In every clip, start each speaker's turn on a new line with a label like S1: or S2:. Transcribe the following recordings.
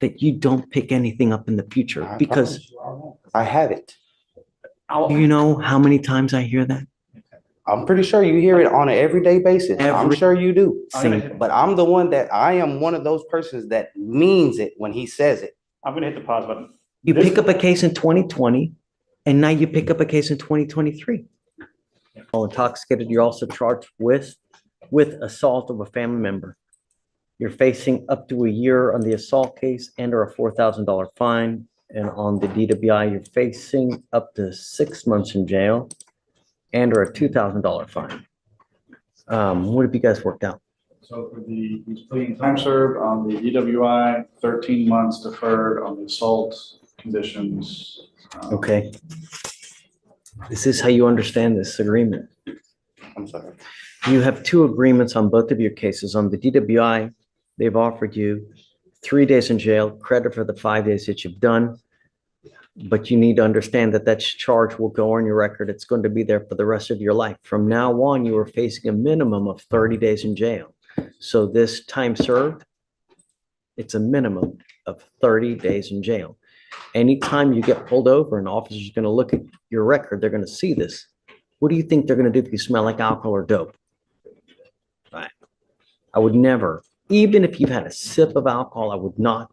S1: that you don't pick anything up in the future
S2: I
S1: because
S2: promise you I won't. I have it.
S1: do you know how many times I hear that?
S2: I'm pretty sure you hear it on an everyday basis. I'm
S1: Every
S2: sure you do.
S1: single.
S2: But I'm the one that I am one of those persons that means it when he says it.
S3: I'm gonna hit the pause button.
S1: You pick up a case in 2020, and now you pick up a case in 2023. While intoxicated, you're also charged with assault of a family member. You're facing up to a year on the assault case and or a $4,000 fine. And on the DWI, you're facing up to 6 months in jail and or a $2,000 fine. What have you guys worked out?
S3: So for he's pleading time served on the DWI, 13 months deferred on the assault conditions.
S1: Okay. This is how you understand this agreement.
S2: I'm sorry.
S1: You have two agreements on both of your cases. On the DWI, they've offered you 3 days in jail, credit for the 5 days that you've done. But you need to understand that that charge will go on your record. It's going to be there for the rest of your life. From now on, you are facing a minimum of 30 days in jail. So this time served, it's a minimum of 30 days in jail. Anytime you get pulled over, an officer's going to look at your record, they're going to see this. What do you think they're going to do if you smell like alcohol or dope? Right. I would never, even if you've had a sip of alcohol, I would not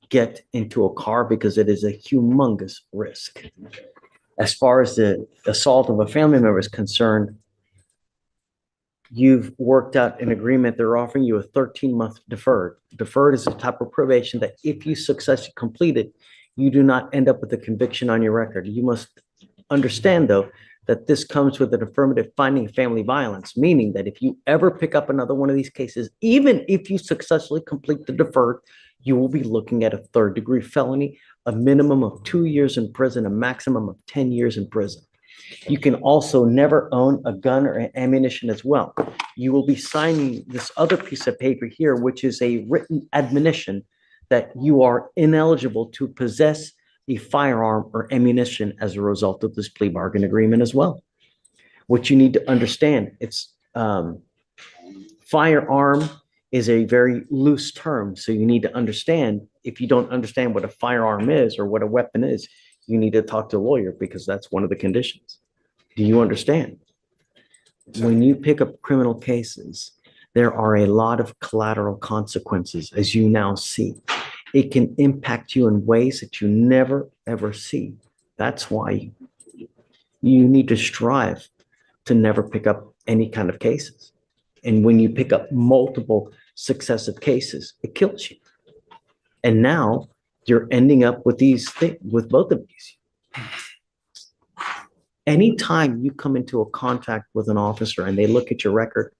S1: get into a car because it is a humongous risk. As far as the assault of a family member is concerned, you've worked out an agreement. They're offering you a 13-month deferred. Deferred is a type of probation that if you successfully complete it, you do not end up with a conviction on your record. You must understand, though, that this comes with an affirmative finding of family violence, meaning that if you ever pick up another one of these cases, even if you successfully complete the deferred, you will be looking at a third-degree felony, a minimum of 2 years in prison, a maximum of 10 years in prison. You can also never own a gun or ammunition as well. You will be signing this other piece of paper here, which is a written admonition that you are ineligible to possess a firearm or ammunition as a result of this plea bargain agreement as well. What you need to understand, it's firearm is a very loose term. So you need to understand, if you don't understand what a firearm is or what a weapon is, you need to talk to a lawyer because that's one of the conditions. Do you understand? When you pick up criminal cases, there are a lot of collateral consequences, as you now see. It can impact you in ways that you never, ever see. That's why you need to strive to never pick up any kind of cases. And when you pick up multiple successive cases, it kills you. And now you're ending up with these things, with both of these. Anytime you come into a contact with an officer and they look at your record,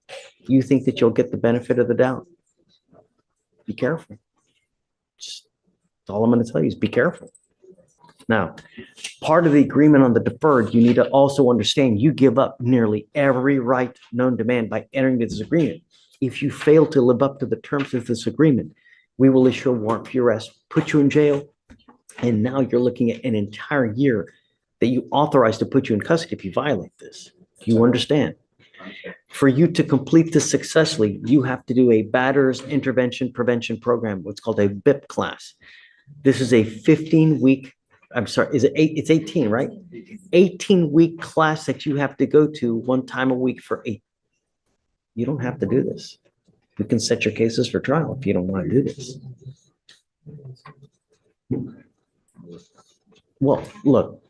S1: you think that you'll get the benefit of the doubt. Be careful. Just, that's all I'm going to tell you is be careful. Now, part of the agreement on the deferred, you need to also understand you give up nearly every right known to man by entering this agreement. If you fail to live up to the terms of this agreement, we will issue a warrant for your arrest, put you in jail, and now you're looking at an entire year that you authorize to put you in custody if you violate this. Do you understand? For you to complete this successfully, you have to do a batterers intervention prevention program, what's called a BIP class. This is a 15-week, I'm sorry, is it it's 18, right? 18-week class that you have to go to one time a week for 8. You don't have to do this. We can set your cases for trial if you don't want to do this. Well, look,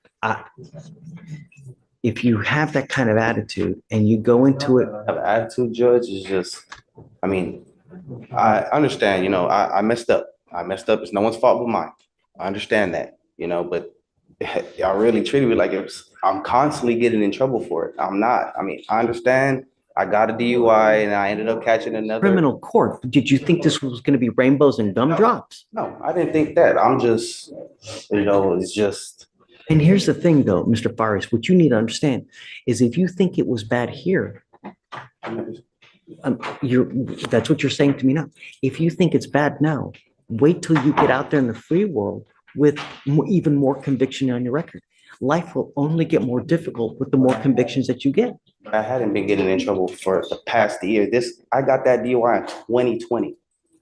S1: if you have that kind of attitude and you go into it,
S2: Have attitude, Judge, is just, I mean, I understand, I messed up. I messed up. It's no one's fault but mine. I understand that, but y'all really treated me like I'm constantly getting in trouble for it. I'm not. I mean, I understand. I got a DUI and I ended up catching another.
S1: criminal court, did you think this was going to be rainbows and gumdrops?
S2: No, I didn't think that. I'm just, it's just.
S1: And here's the thing, though, Mr. Faris, what you need to understand is if you think it was bad here, that's what you're saying to me now. If you think it's bad now, wait till you get out there in the free world with even more conviction on your record. Life will only get more difficult with the more convictions that you get.
S2: I hadn't been getting in trouble for the past year. I got that DUI in 2020.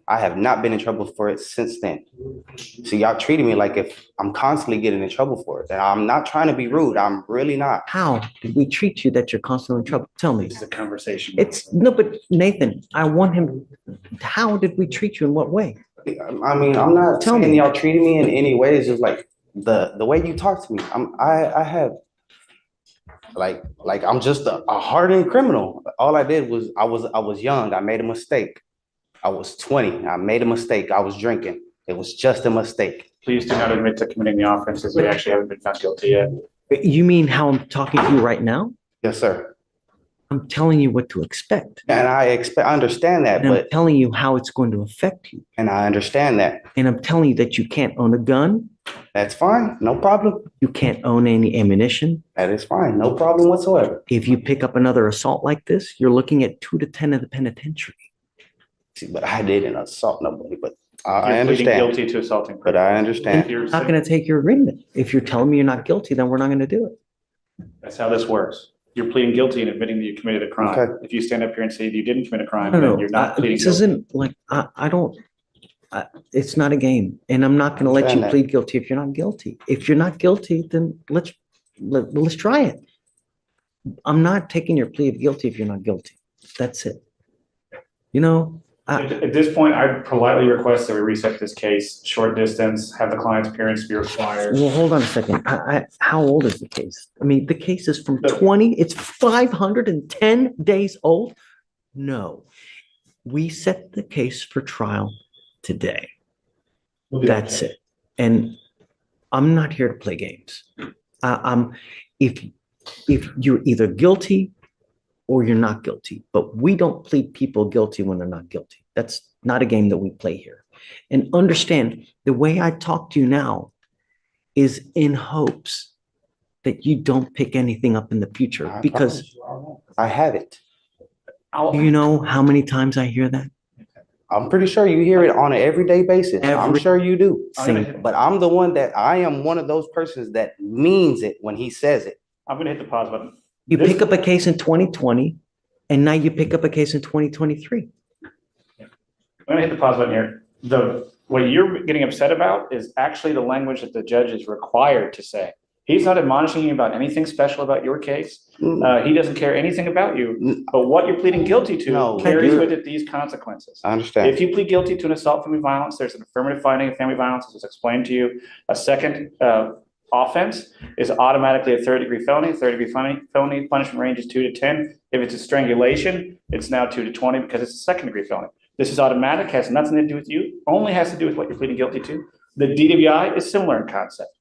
S2: I have not been in trouble for it since then. So y'all treating me like if I'm constantly getting in trouble for it. And I'm not trying to be rude. I'm really not.
S1: How did we treat you that you're constantly in trouble? Tell me.
S3: This is a conversation.
S1: It's no, but Nathan, I want him. How did we treat you in what way?
S2: I mean, I'm not
S1: Tell
S2: saying
S1: me.
S2: y'all treating me in any way. It's just like the way you talk to me. I have like I'm just a hardened criminal. All I did was I was young. I made a mistake. I was 20. I made a mistake. I was drinking. It was just a mistake.
S3: Please do not admit to committing the offenses. We actually haven't been found guilty yet.
S1: You mean how I'm talking to you right now?
S2: Yes, sir.
S1: I'm telling you what to expect.
S2: And I understand that,
S1: And I'm
S2: but
S1: telling you how it's going to affect you.
S2: and I understand that.
S1: And I'm telling you that you can't own a gun.
S2: That's fine. No problem.
S1: You can't own any ammunition.
S2: That is fine. No problem whatsoever.
S1: If you pick up another assault like this, you're looking at 2 to 10 in the penitentiary.
S2: See, but I didn't assault nobody, but I
S3: You're pleading
S2: understand.
S3: guilty to assaulting.
S2: But I understand.
S3: You're-
S1: I'm not going to take your agreement. If you're telling me you're not guilty, then we're not going to do it.
S3: That's how this works. You're pleading guilty and admitting that you committed a crime.
S2: Okay.
S3: If you stand up here and say you didn't commit a crime,
S1: No,
S3: then
S1: no,
S3: you're not pleading
S1: this
S3: guilty.
S1: isn't like, I don't, it's not a game. And I'm not going to let you
S2: Understand that.
S1: plead guilty if you're not guilty. If you're not guilty, then let's try it. I'm not taking your plea of guilty if you're not guilty. That's it. You know,
S3: At this point, I politely request that we reset this case, short distance, have the client's appearance be required.
S1: well, hold on a second. How old is the case? I mean, the case is from 20, it's 510 days old. No, we set the case for trial today.
S3: We'll do that.
S1: That's it. And I'm not here to play games. If you're either guilty or you're not guilty, but we don't plead people guilty when they're not guilty. That's not a game that we play here. And understand the way I talk to you now is in hopes that you don't pick anything up in the future,
S2: I
S1: because
S2: promise you, I haven't.
S1: do you know how many times I hear that?
S2: I'm pretty sure you hear it on an everyday basis. I'm
S1: Every
S2: sure you do.
S1: Same.
S2: But I'm the one that I am one of those persons that means it when he says it.
S3: I'm gonna hit the pause button.
S1: You
S3: This-
S1: pick up a case in 2020 and now you pick up a case in 2023.
S3: I'm gonna hit the pause button here. What you're getting upset about is actually the language that the judge is required to say. He's not admonishing you about anything special about your case. He doesn't care anything about you, but what you're pleading guilty
S2: No,
S3: to carries
S2: you're-
S3: with it these consequences.
S2: I understand.
S3: If you plead guilty to an assault family violence, there's an affirmative finding of family violence, as was explained to you. A second offense is automatically a third-degree felony. Third-degree felony punishment range is 2 to 10. If it's a strangulation, it's now 2 to 20 because it's a second-degree felony. This is automatic, has nothing to do with you, only has to do with what you're pleading guilty to. The DWI is similar in concept.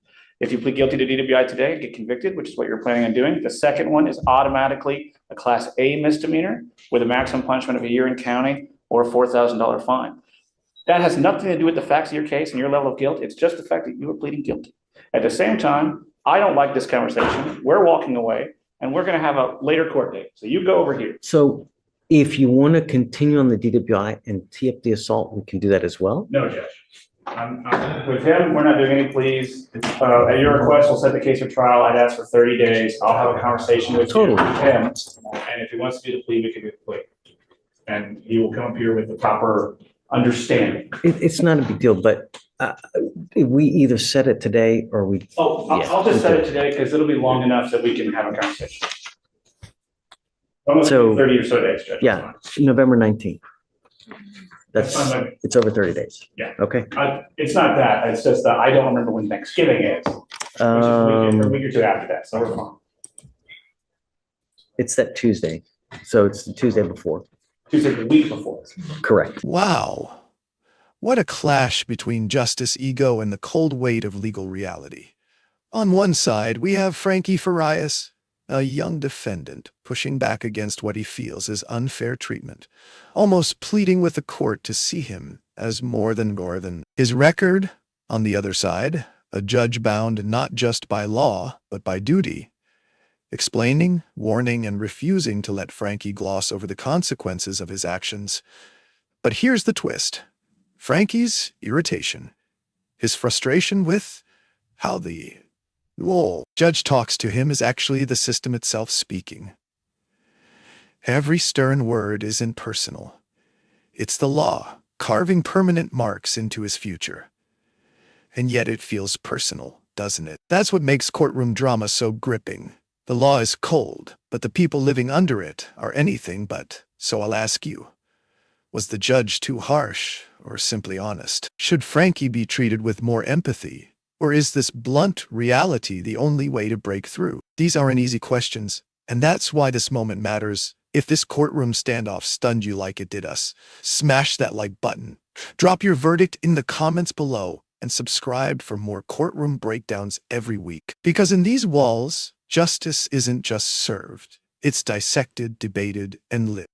S3: If you plead guilty to DWI today and get convicted, which is what you're planning on doing, the second one is automatically a Class A misdemeanor with a maximum punishment of a year in county or a $4,000 fine. That has nothing to do with the facts of your case and your level of guilt. It's just the fact that you are pleading guilty. At the same time, I don't like this conversation. We're walking away and we're going to have a later court date. So you go over here.
S1: So if you want to continue on the DWI and tee up the assault, we can do that as well.
S3: No, Judge. With him, we're not doing any pleas. At your request, we'll set the case for trial. I'd ask for 30 days. I'll have a conversation with
S1: Totally.
S3: him. And if he wants to do the plea, we can do the plea. And he will come up here with the proper understanding.
S1: It's not a big deal, but we either set it today or we,
S3: Oh,
S1: Yeah,
S3: I'll just
S1: we
S3: set
S1: do.
S3: it today because it'll be long enough that we can have a conversation. Almost
S1: So-
S3: 30 or so days, Judge.
S1: yeah, November 19th.
S3: That's
S1: That's,
S3: fine.
S1: it's over 30 days.
S3: Yeah.
S1: Okay.
S3: It's not that. It's just that I don't remember when Thanksgiving is. Which is a week or two after that. So we're fine.
S1: It's that Tuesday. So it's the Tuesday before.
S3: Tuesday, the week before.
S1: Correct.
S4: Wow. What a clash between justice ego and the cold weight of legal reality. On one side, we have Frankie Farias, a young defendant, pushing back against what he feels is unfair treatment, almost pleading with the court to see him as more than his record. On the other side, a judge bound not just by law, but by duty, explaining, warning, and refusing to let Frankie gloss over the consequences of his actions. But here's the twist. Frankie's irritation, his frustration with how the judge talks to him is actually the system itself speaking. Every stern word is impersonal. It's the law, carving permanent marks into his future. And yet it feels personal, doesn't it? That's what makes courtroom drama so gripping. The law is cold, but the people living under it are anything but. So I'll ask you, was the judge too harsh or simply honest? Should Frankie be treated with more empathy? Or is this blunt reality the only way to break through? These aren't easy questions, and that's why this moment matters. If this courtroom standoff stunned you like it did us, smash that like button. Drop your verdict in the comments below and subscribe for more courtroom breakdowns every week. Because in these walls, justice isn't just served. It's dissected, debated, and lived.